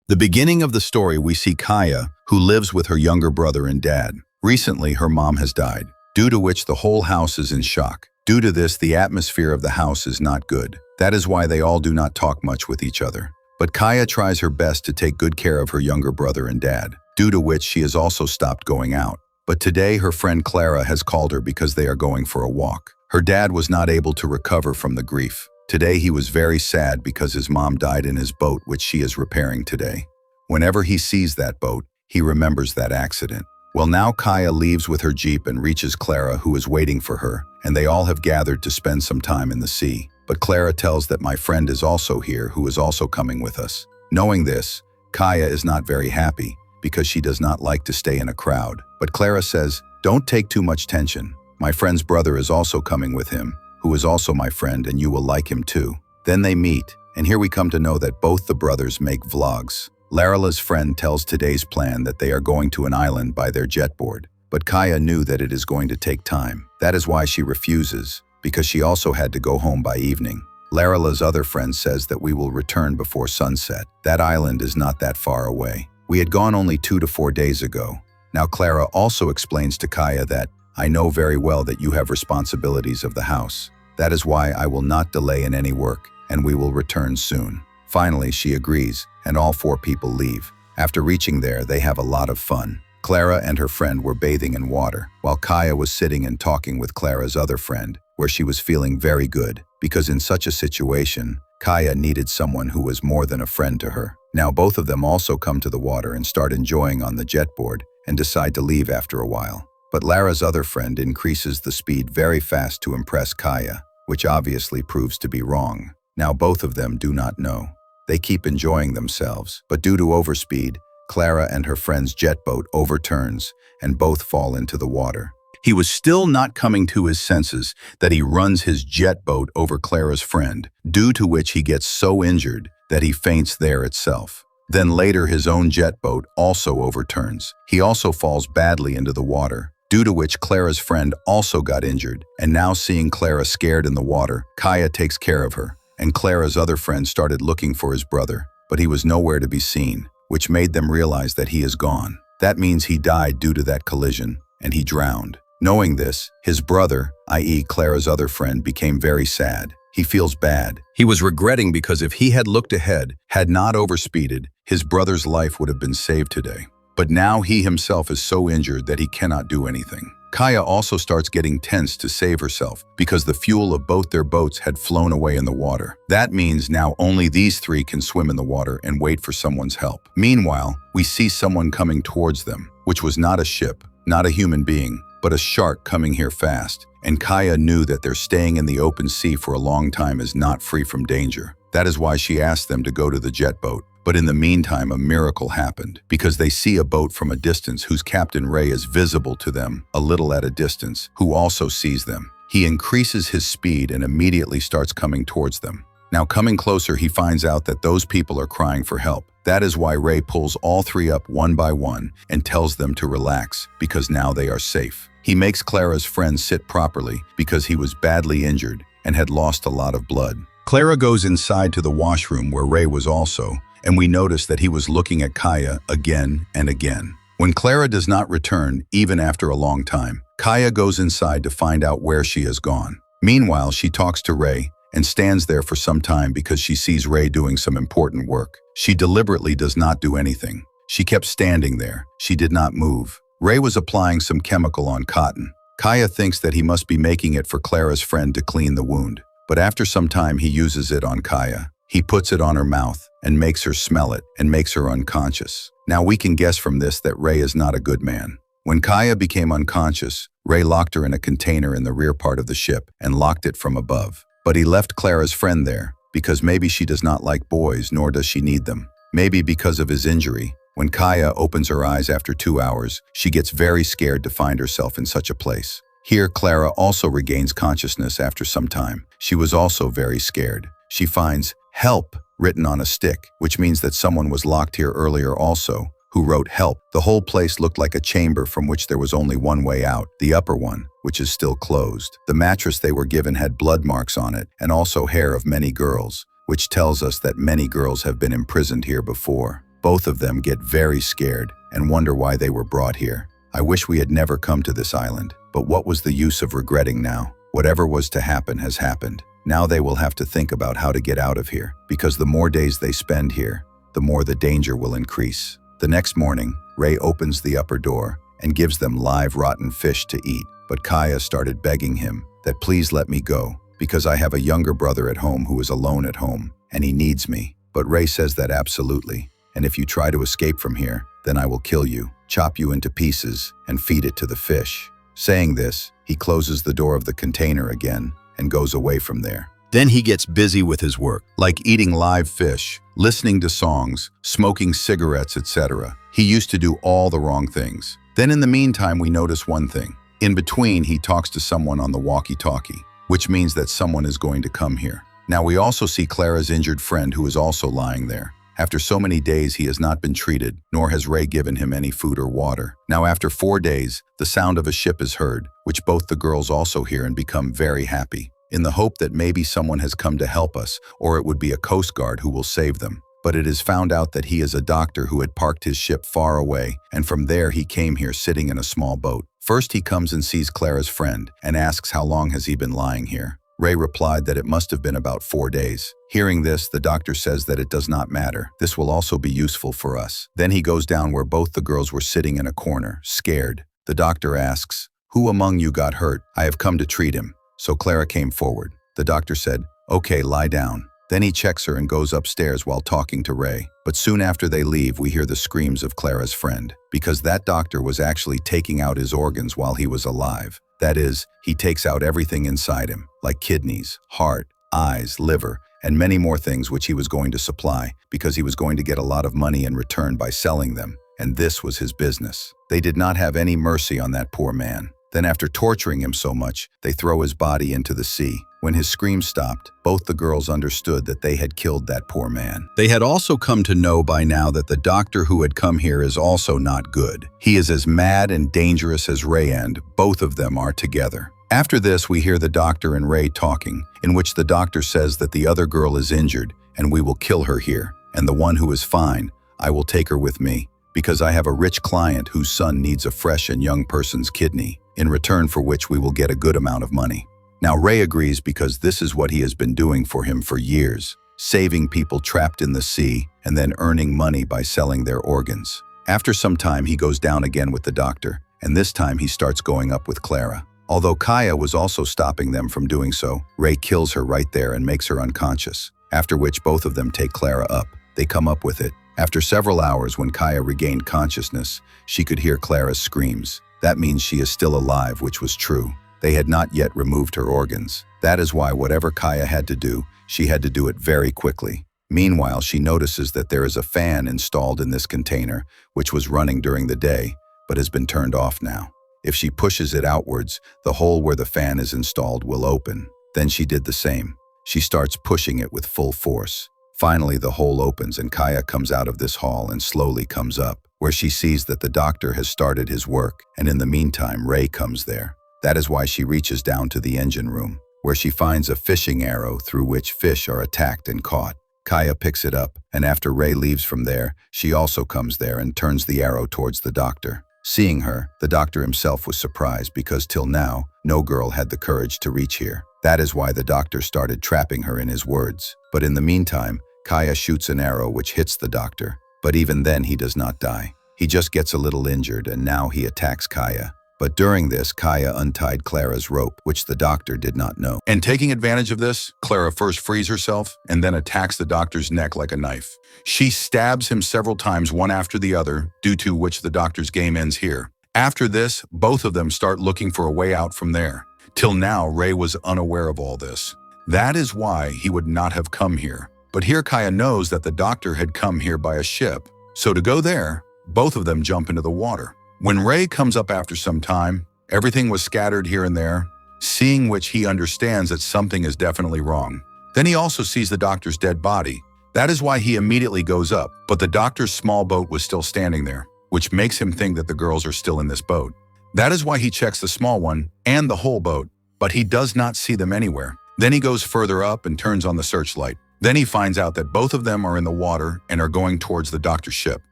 The beginning of the story, we see Kaya, who lives with her younger brother and dad. Recently, her mom has died, due to which the whole house is in shock. Due to this, the atmosphere of the house is not good. That is why they all do not talk much with each other. But Kaya tries her best to take good care of her younger brother and dad, due to which she has also stopped going out. But today, her friend Clara has called her because they are going for a walk. Her dad was not able to recover from the grief. Today he was very sad because his mom died in his boat, which she is repairing today. Whenever he sees that boat, he remembers that accident. Well, now Kaya leaves with her jeep and reaches Clara, who is waiting for her, and they all have gathered to spend some time in the sea. But Clara tells that my friend is also here, who is also coming with us. Knowing this, Kaya is not very happy because she does not like to stay in a crowd. But Clara says, "Don't take too much tension. My friend's brother is also coming with him, who is also my friend, and you will like him too." Then they meet, and here we come to know that both the brothers make vlogs. Larala's friend tells today's plan that they are going to an island by their jetboard, but Kaya knew that it is going to take time. That is why she refuses, because she also had to go home by evening. Larala's other friend says that we will return before sunset. That island is not that far away. We had gone only 2 to 4 days ago. Now Clara also explains to Kaya that, "I know very well that you have responsibilities of the house. That is why I will not delay in any work, and we will return soon." Finally, she agrees, and all 4 people leave. After reaching there, they have a lot of fun. Clara and her friend were bathing in water, while Kaya was sitting and talking with Clara's other friend, where she was feeling very good, because in such a situation, Kaya needed someone who was more than a friend to her. Now both of them also come to the water and start enjoying on the jetboard and decide to leave after a while. But Lara's other friend increases the speed very fast to impress Kaya, which obviously proves to be wrong. Now both of them do not know. They keep enjoying themselves, but due to overspeed, Clara and her friend's jet boat overturns and both fall into the water. He was still not coming to his senses that he runs his jet boat over Clara's friend, due to which he gets so injured that he faints there itself. Then later his own jet boat also overturns. He also falls badly into the water, due to which Clara's friend also got injured, and now seeing Clara scared in the water, Kaya takes care of her, and Clara's other friend started looking for his brother, but he was nowhere to be seen, which made them realize that he is gone. That means he died due to that collision, and he drowned. Knowing this, his brother, i.e. Clara's other friend, became very sad. He feels bad. He was regretting because if he had looked ahead, had not overspeeded, his brother's life would have been saved today. But now he himself is so injured that he cannot do anything. Kaya also starts getting tense to save herself because the fuel of both their boats had flown away in the water. That means now only these 3 can swim in the water and wait for someone's help. Meanwhile, we see someone coming towards them, which was not a ship, not a human being, but a shark coming here fast. And Kaya knew that their staying in the open sea for a long time is not free from danger. That is why she asked them to go to the jet boat. But in the meantime, a miracle happened, because they see a boat from a distance whose Captain Ray is visible to them a little at a distance, who also sees them. He increases his speed and immediately starts coming towards them. Now coming closer, he finds out that those people are crying for help. That is why Ray pulls all 3 up one by one and tells them to relax, because now they are safe. He makes Clara's friend sit properly because he was badly injured and had lost a lot of blood. Clara goes inside to the washroom where Ray was also, and we notice that he was looking at Kaya again and again. When Clara does not return, even after a long time, Kaya goes inside to find out where she has gone. Meanwhile, she talks to Ray and stands there for some time because she sees Ray doing some important work. She deliberately does not do anything. She kept standing there. She did not move. Ray was applying some chemical on cotton. Kaya thinks that he must be making it for Clara's friend to clean the wound. But after some time, he uses it on Kaya. He puts it on her mouth and makes her smell it and makes her unconscious. Now we can guess from this that Ray is not a good man. When Kaya became unconscious, Ray locked her in a container in the rear part of the ship and locked it from above. But he left Clara's friend there because maybe she does not like boys, nor does she need them. Maybe because of his injury. When Kaya opens her eyes after 2 hours, she gets very scared to find herself in such a place. Here, Clara also regains consciousness after some time. She was also very scared. She finds "help" written on a stick, which means that someone was locked here earlier also, who wrote "help." The whole place looked like a chamber from which there was only one way out, the upper one, which is still closed. The mattress they were given had blood marks on it, and also hair of many girls, which tells us that many girls have been imprisoned here before. Both of them get very scared and wonder why they were brought here. I wish we had never come to this island, but what was the use of regretting now? Whatever was to happen has happened. Now they will have to think about how to get out of here, because the more days they spend here, the more the danger will increase. The next morning, Ray opens the upper door and gives them live rotten fish to eat, but Kaya started begging him that please let me go, because I have a younger brother at home who is alone at home, and he needs me. But Ray says that absolutely, and if you try to escape from here, then I will kill you, chop you into pieces, and feed it to the fish. Saying this, he closes the door of the container again and goes away from there. Then he gets busy with his work, like eating live fish, listening to songs, smoking cigarettes, etc. He used to do all the wrong things. Then in the meantime, we notice one thing. In between, he talks to someone on the walkie-talkie, which means that someone is going to come here. Now we also see Clara's injured friend who is also lying there. After so many days, he has not been treated, nor has Ray given him any food or water. Now after 4 days, the sound of a ship is heard, which both the girls also hear and become very happy, in the hope that maybe someone has come to help us, or it would be a Coast Guard who will save them. But it is found out that he is a doctor who had parked his ship far away, and from there he came here sitting in a small boat. First he comes and sees Clara's friend, and asks how long has he been lying here. Ray replied that it must have been about 4 days. Hearing this, the doctor says that it does not matter. This will also be useful for us. Then he goes down where both the girls were sitting in a corner, scared. The doctor asks, "Who among you got hurt? I have come to treat him." So Clara came forward. The doctor said, "Okay, lie down." Then he checks her and goes upstairs while talking to Ray. But soon after they leave, we hear the screams of Clara's friend, because that doctor was actually taking out his organs while he was alive. That is, he takes out everything inside him, like kidneys, heart, eyes, liver, and many more things which he was going to supply, because he was going to get a lot of money in return by selling them, and this was his business. They did not have any mercy on that poor man. Then after torturing him so much, they throw his body into the sea. When his screams stopped, both the girls understood that they had killed that poor man. They had also come to know by now that the doctor who had come here is also not good. He is as mad and dangerous as Ray, and both of them are together. After this, we hear the doctor and Ray talking, in which the doctor says that the other girl is injured, and we will kill her here, and the one who is fine, I will take her with me, because I have a rich client whose son needs a fresh and young person's kidney, in return for which we will get a good amount of money. Now Ray agrees because this is what he has been doing for him for years, saving people trapped in the sea and then earning money by selling their organs. After some time, he goes down again with the doctor, and this time he starts going up with Clara. Although Kaya was also stopping them from doing so, Ray kills her right there and makes her unconscious, after which both of them take Clara up. They come up with it. After several hours, when Kaya regained consciousness, she could hear Clara's screams. That means she is still alive, which was true. They had not yet removed her organs. That is why whatever Kaya had to do, she had to do it very quickly. Meanwhile, she notices that there is a fan installed in this container, which was running during the day, but has been turned off now. If she pushes it outwards, the hole where the fan is installed will open. Then she did the same. She starts pushing it with full force. Finally, the hole opens and Kaya comes out of this hall and slowly comes up, where she sees that the doctor has started his work, and in the meantime, Ray comes there. That is why she reaches down to the engine room, where she finds a fishing arrow through which fish are attacked and caught. Kaya picks it up, and after Ray leaves from there, she also comes there and turns the arrow towards the doctor. Seeing her, the doctor himself was surprised because till now, no girl had the courage to reach here. That is why the doctor started trapping her in his words. But in the meantime, Kaya shoots an arrow which hits the doctor, but even then he does not die. He just gets a little injured, and now he attacks Kaya. But during this, Kaya untied Clara's rope, which the doctor did not know. And taking advantage of this, Clara first frees herself and then attacks the doctor's neck like a knife. She stabs him several times, one after the other, due to which the doctor's game ends here. After this, both of them start looking for a way out from there. Till now, Ray was unaware of all this. That is why he would not have come here. But here Kaya knows that the doctor had come here by a ship. So to go there, both of them jump into the water. When Ray comes up after some time, everything was scattered here and there, seeing which he understands that something is definitely wrong. Then he also sees the doctor's dead body. That is why he immediately goes up, but the doctor's small boat was still standing there, which makes him think that the girls are still in this boat. That is why he checks the small one and the whole boat, but he does not see them anywhere. Then he goes further up and turns on the searchlight. Then he finds out that both of them are in the water and are going towards the doctor's ship.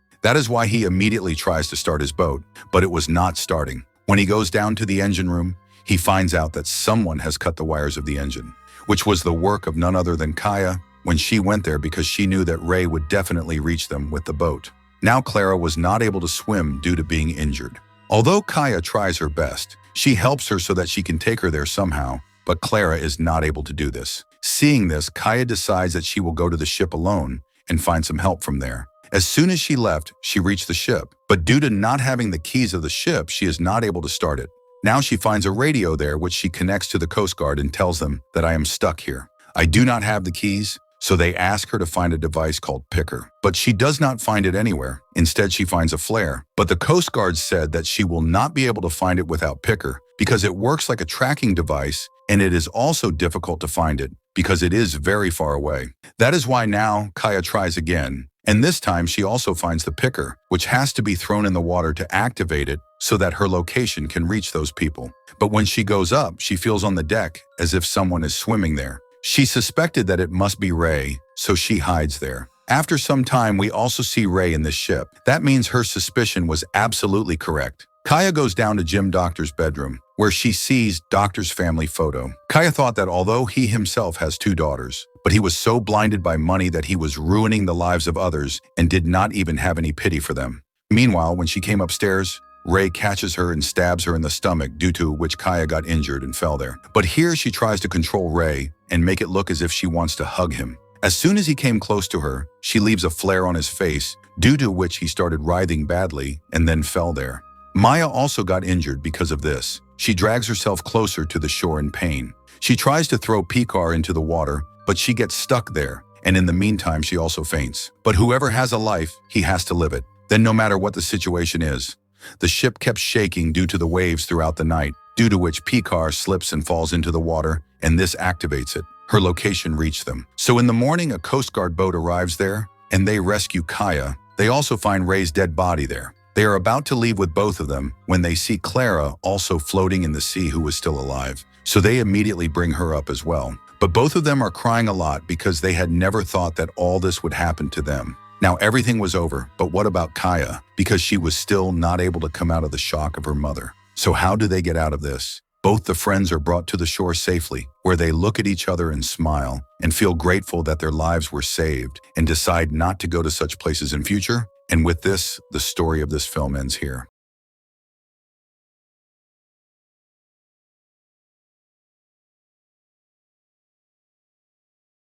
That is why he immediately tries to start his boat, but it was not starting. When he goes down to the engine room, he finds out that someone has cut the wires of the engine, which was the work of none other than Kaya when she went there because she knew that Ray would definitely reach them with the boat. Now Clara was not able to swim due to being injured. Although Kaya tries her best, she helps her so that she can take her there somehow, but Clara is not able to do this. Seeing this, Kaya decides that she will go to the ship alone and find some help from there. As soon as she left, she reached the ship, but due to not having the keys of the ship, she is not able to start it. Now she finds a radio there which she connects to the Coast Guard and tells them that I am stuck here. I do not have the keys, so they ask her to find a device called Picker. But she does not find it anywhere. Instead, she finds a flare. But the Coast Guard said that she will not be able to find it without Picker because it works like a tracking device and it is also difficult to find it because it is very far away. That is why now Kaya tries again. And this time she also finds the Picker, which has to be thrown in the water to activate it so that her location can reach those people. But when she goes up, she feels on the deck as if someone is swimming there. She suspected that it must be Ray, so she hides there. After some time, we also see Ray in this ship. That means her suspicion was absolutely correct. Kaya goes down to Jim Doctor's bedroom, where she sees Doctor's family photo. Kaya thought that although he himself has 2 daughters, but he was so blinded by money that he was ruining the lives of others and did not even have any pity for them. Meanwhile, when she came upstairs, Ray catches her and stabs her in the stomach, due to which Kaya got injured and fell there. But here she tries to control Ray and make it look as if she wants to hug him. As soon as he came close to her, she leaves a flare on his face, due to which he started writhing badly and then fell there. Maya also got injured because of this. She drags herself closer to the shore in pain. She tries to throw Pikar into the water, but she gets stuck there, and in the meantime she also faints. But whoever has a life, he has to live it. Then no matter what the situation is, the ship kept shaking due to the waves throughout the night, due to which Pikar slips and falls into the water, and this activates it. Her location reached them. So in the morning, a Coast Guard boat arrives there, and they rescue Kaya. They also find Ray's dead body there. They are about to leave with both of them when they see Clara also floating in the sea who was still alive. So they immediately bring her up as well. But both of them are crying a lot because they had never thought that all this would happen to them. Now everything was over, but what about Kaya? Because she was still not able to come out of the shock of her mother. So how do they get out of this? Both the friends are brought to the shore safely, where they look at each other and smile and feel grateful that their lives were saved and decide not to go to such places in future. And with this, the story of this film ends here.